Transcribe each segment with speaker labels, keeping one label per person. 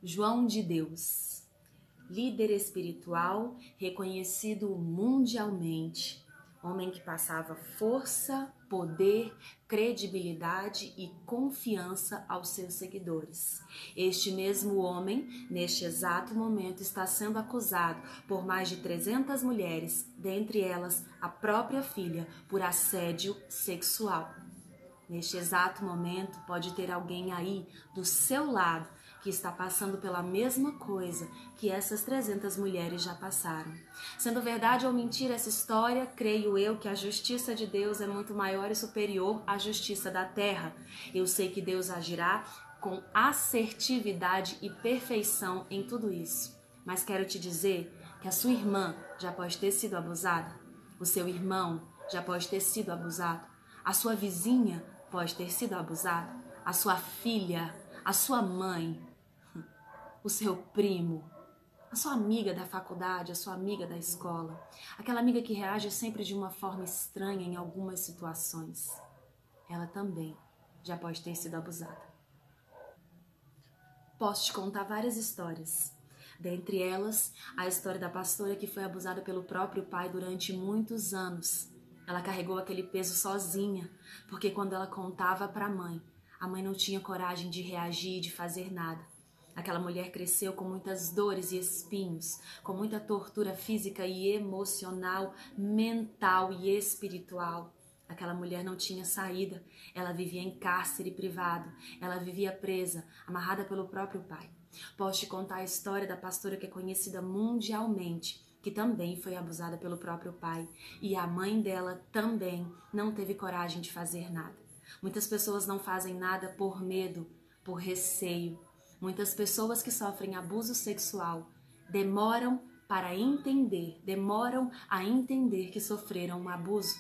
Speaker 1: João de Deus, líder espiritual reconhecido mundialmente, homem que passava força, poder, credibilidade e confiança aos seus seguidores. Este mesmo homem, neste exato momento, está sendo acusado por mais de 300 mulheres, dentre elas a própria filha, por assédio sexual. Neste exato momento, pode ter alguém aí do seu lado que está passando pela mesma coisa que essas 300 mulheres já passaram. Sendo verdade ou mentira essa história, creio eu que a justiça de Deus é muito maior e superior à justiça da terra. Eu sei que Deus agirá com assertividade e perfeição em tudo isso. Mas quero te dizer que a sua irmã já pode ter sido abusada, o seu irmão já pode ter sido abusado, a sua vizinha pode ter sido abusada, a sua filha, a sua mãe, o seu primo, a sua amiga da faculdade, a sua amiga da escola, aquela amiga que reage sempre de uma forma estranha em algumas situações. Ela também já pode ter sido abusada. Posso te contar várias histórias. Dentre elas, a história da pastora que foi abusada pelo próprio pai durante muitos anos. Ela carregou aquele peso sozinha, porque quando ela contava para a mãe não tinha coragem de reagir e de fazer nada. Aquela mulher cresceu com muitas dores e espinhos, com muita tortura física e emocional, mental e espiritual. Aquela mulher não tinha saída, ela vivia em cárcere privado, ela vivia presa, amarrada pelo próprio pai. Posso te contar a história da pastora que é conhecida mundialmente, que também foi abusada pelo próprio pai, e a mãe dela também não teve coragem de fazer nada. Muitas pessoas não fazem nada por medo, por receio. Muitas pessoas que sofrem abuso sexual demoram a entender que sofreram um abuso.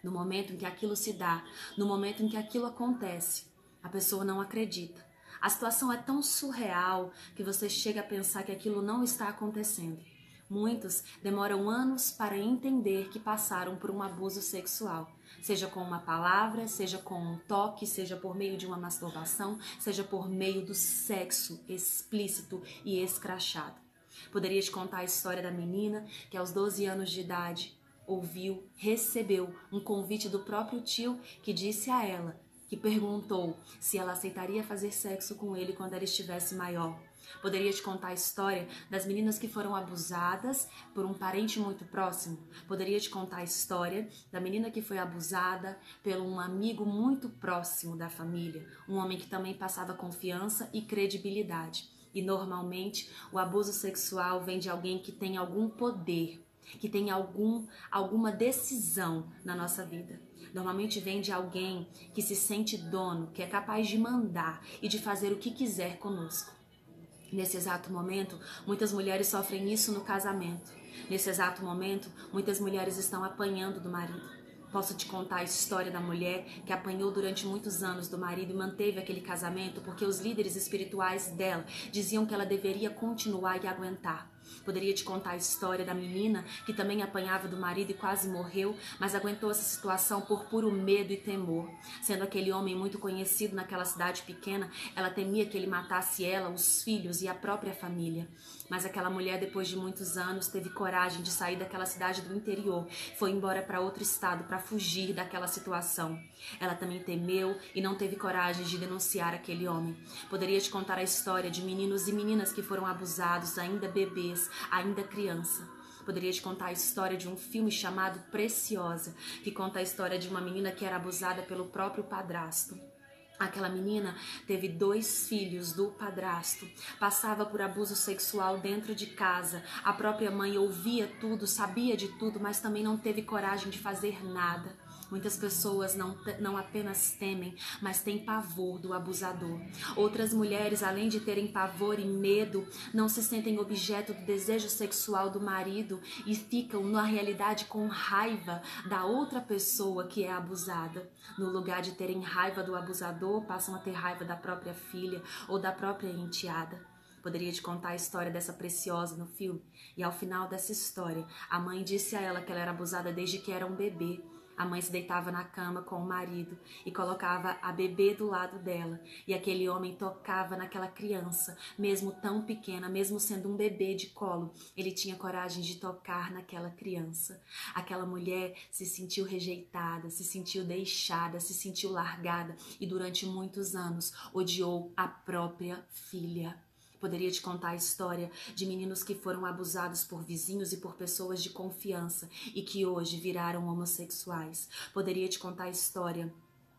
Speaker 1: No momento em que aquilo se dá, no momento em que aquilo acontece, a pessoa não acredita. A situação é tão surreal que você chega a pensar que aquilo não está acontecendo. Muitos demoram anos para entender que passaram por um abuso sexual, seja com uma palavra, seja com um toque, seja por meio de uma masturbação, seja por meio do sexo explícito e escrachado. Poderia te contar a história da menina que aos 12 anos de idade recebeu um convite do próprio tio que disse a ela, que perguntou se ela aceitaria fazer sexo com ele quando ela estivesse maior. Poderia te contar a história das meninas que foram abusadas por um parente muito próximo. Poderia te contar a história da menina que foi abusada por um amigo muito próximo da família, um homem que também passava confiança e credibilidade. E normalmente o abuso sexual vem de alguém que tem algum poder, que tem alguma decisão na nossa vida. Normalmente vem de alguém que se sente dono, que é capaz de mandar e de fazer o que quiser conosco. Nesse exato momento, muitas mulheres sofrem isso no casamento. Nesse exato momento, muitas mulheres estão apanhando do marido. Posso te contar a história da mulher que apanhou durante muitos anos do marido e manteve aquele casamento porque os líderes espirituais dela diziam que ela deveria continuar e aguentar. Poderia te contar a história da menina que também apanhava do marido e quase morreu, mas aguentou essa situação por puro medo e temor. Sendo aquele homem muito conhecido naquela cidade pequena, ela temia que ele matasse ela, os filhos e a própria família. Mas aquela mulher, depois de muitos anos, teve coragem de sair daquela cidade do interior, foi embora para outro estado para fugir daquela situação. Ela também temeu e não teve coragem de denunciar aquele homem. Poderia te contar a história de meninos e meninas que foram abusados, ainda bebês, ainda criança. Poderia te contar a história de um filme chamado Preciosa, que conta a história de uma menina que era abusada pelo próprio padrasto. Aquela menina teve 2 filhos do padrasto, passava por abuso sexual dentro de casa, a própria mãe ouvia tudo, sabia de tudo, mas também não teve coragem de fazer nada. Muitas pessoas não apenas temem, mas têm pavor do abusador. Outras mulheres, além de terem pavor e medo, não se sentem objeto do desejo sexual do marido e ficam, na realidade, com raiva da outra pessoa que é abusada. No lugar de terem raiva do abusador, passam a ter raiva da própria filha ou da própria enteada. Poderia te contar a história dessa Preciosa no filme? E ao final dessa história, a mãe disse a ela que ela era abusada desde que era um bebê. A mãe se deitava na cama com o marido e colocava a bebê do lado dela. E aquele homem tocava naquela criança, mesmo tão pequena, mesmo sendo um bebê de colo. Ele tinha coragem de tocar naquela criança. Aquela mulher se sentiu rejeitada, se sentiu deixada, se sentiu largada e durante muitos anos odiou a própria filha. Poderia te contar a história de meninos que foram abusados por vizinhos e por pessoas de confiança e que hoje viraram homossexuais. Poderia te contar a história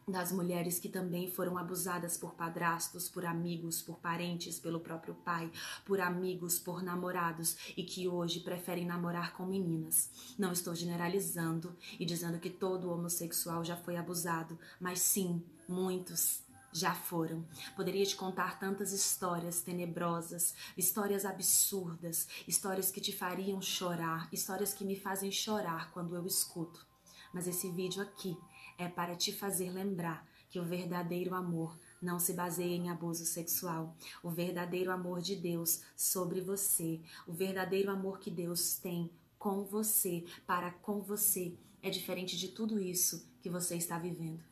Speaker 1: das mulheres que também foram abusadas por padrastos, por amigos, por parentes, pelo próprio pai, por amigos, por namorados e que hoje preferem namorar com meninas. Não estou generalizando e dizendo que todo homossexual já foi abusado, mas sim, muitos já foram. Poderia te contar tantas histórias tenebrosas, histórias absurdas, histórias que te fariam chorar, histórias que me fazem chorar quando eu escuto. Mas esse vídeo aqui é para te fazer lembrar que o verdadeiro amor não se baseia em abuso sexual. O verdadeiro amor de Deus sobre você, o verdadeiro amor que Deus tem com você, para com você, é diferente de tudo isso que você está vivendo.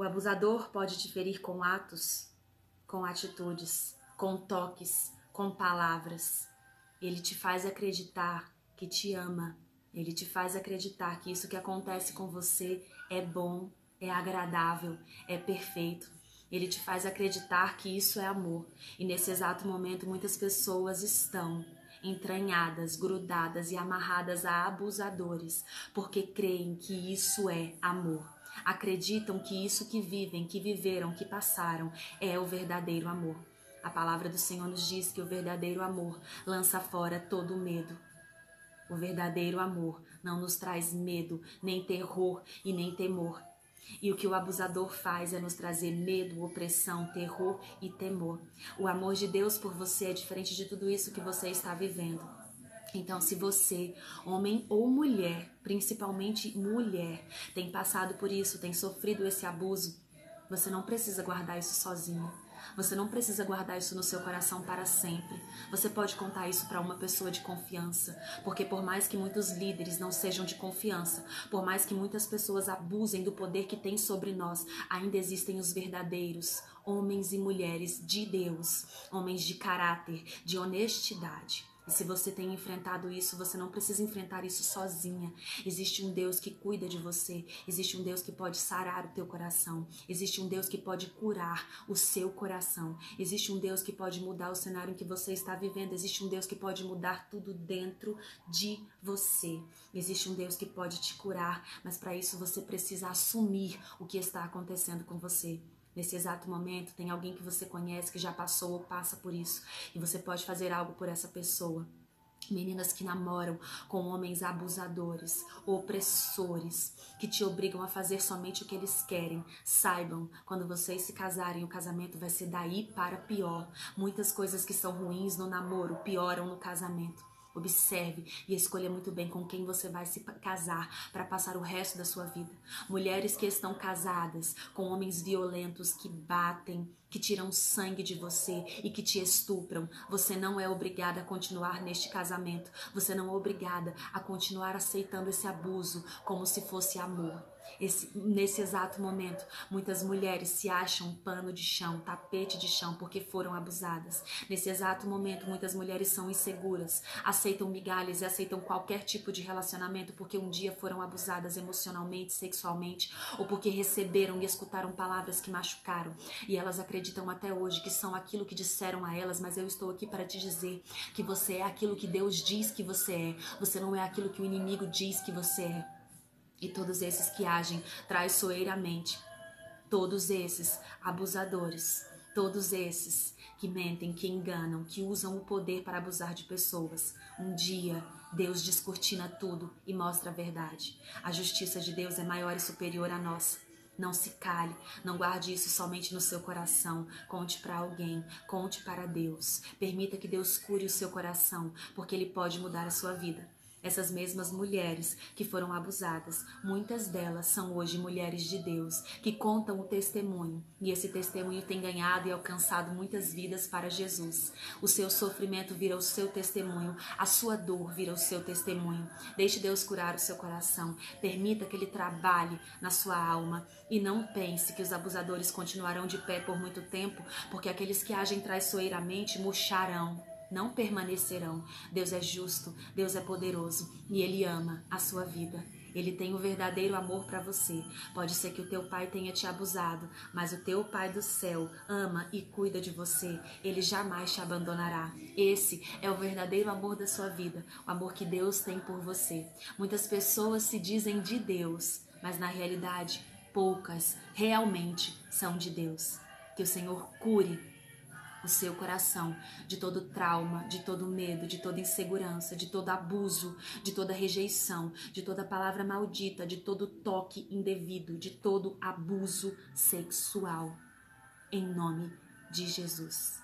Speaker 1: O abusador pode te ferir com atos, com atitudes, com toques, com palavras. Ele te faz acreditar que te ama. Ele te faz acreditar que isso que acontece com você é bom, é agradável, é perfeito. Ele te faz acreditar que isso é amor. E nesse exato momento muitas pessoas estão entranhadas, grudadas e amarradas a abusadores, porque creem que isso é amor. Acreditam que isso que vivem, que viveram, que passaram é o verdadeiro amor. A palavra do Senhor nos diz que o verdadeiro amor lança fora todo medo. O verdadeiro amor não nos traz medo, nem terror e nem temor. E o que o abusador faz é nos trazer medo, opressão, terror e temor. O amor de Deus por você é diferente de tudo isso que você está vivendo. Então, se você, homem ou mulher, principalmente mulher, tem passado por isso, tem sofrido esse abuso, você não precisa guardar isso sozinho. Você não precisa guardar isso no seu coração para sempre. Você pode contar isso para uma pessoa de confiança, porque por mais que muitos líderes não sejam de confiança, por mais que muitas pessoas abusem do poder que tem sobre nós, ainda existem os verdadeiros homens e mulheres de Deus, homens de caráter, de honestidade. E se você tem enfrentado isso, você não precisa enfrentar isso sozinha. Existe um Deus que cuida de você. Existe um Deus que pode sarar o teu coração. Existe um Deus que pode curar o seu coração. Existe um Deus que pode mudar o cenário em que você está vivendo. Existe um Deus que pode mudar tudo dentro de você. Existe um Deus que pode te curar, mas para isso você precisa assumir o que está acontecendo com você. Nesse exato momento, tem alguém que você conhece que já passou ou passa por isso. E você pode fazer algo por essa pessoa. Meninas que namoram com homens abusadores, opressores, que te obrigam a fazer somente o que eles querem. Saibam, quando vocês se casarem, o casamento vai ser daí para pior. Muitas coisas que são ruins no namoro pioram no casamento. Observe e escolha muito bem com quem você vai se casar para passar o resto da sua vida. Mulheres que estão casadas com homens violentos que batem, que tiram sangue de você e que te estupram. Você não é obrigada a continuar neste casamento. Você não é obrigada a continuar aceitando esse abuso como se fosse amor. Nesse exato momento, muitas mulheres se acham pano de chão, tapete de chão, porque foram abusadas. Nesse exato momento, muitas mulheres são inseguras, aceitam migalhas e aceitam qualquer tipo de relacionamento porque um dia foram abusadas emocionalmente, sexualmente, ou porque receberam e escutaram palavras que machucaram. E elas acreditam até hoje que são aquilo que disseram a elas, mas eu estou aqui para te dizer que você é aquilo que Deus diz que você é. Você não é aquilo que o inimigo diz que você é. E todos esses que agem traiçoeiramente, todos esses abusadores, todos esses que mentem, que enganam, que usam o poder para abusar de pessoas, um dia Deus descortina tudo e mostra a verdade. A justiça de Deus é maior e superior à nossa. Não se cale, não guarde isso somente no seu coração. Conte para alguém, conte para Deus. Permita que Deus cure o seu coração, porque Ele pode mudar a sua vida. Essas mesmas mulheres que foram abusadas, muitas delas são hoje mulheres de Deus, que contam o testemunho, e esse testemunho tem ganhado e alcançado muitas vidas para Jesus. O seu sofrimento vira o seu testemunho, a sua dor vira o seu testemunho. Deixe Deus curar o seu coração, permita que Ele trabalhe na sua alma e não pense que os abusadores continuarão de pé por muito tempo, porque aqueles que agem traiçoeiramente murcharão. Não permanecerão. Deus é justo, Deus é poderoso e Ele ama a sua vida. Ele tem o verdadeiro amor para você. Pode ser que o teu pai tenha te abusado, mas o teu Pai do céu ama e cuida de você. Ele jamais te abandonará. Esse é o verdadeiro amor da sua vida, o amor que Deus tem por você. Muitas pessoas se dizem de Deus, mas na realidade, poucas realmente são de Deus. Que o Senhor cure o seu coração de todo trauma, de todo medo, de toda insegurança, de todo abuso, de toda rejeição, de toda palavra maldita, de todo toque indevido, de todo abuso sexual. Em nome de Jesus.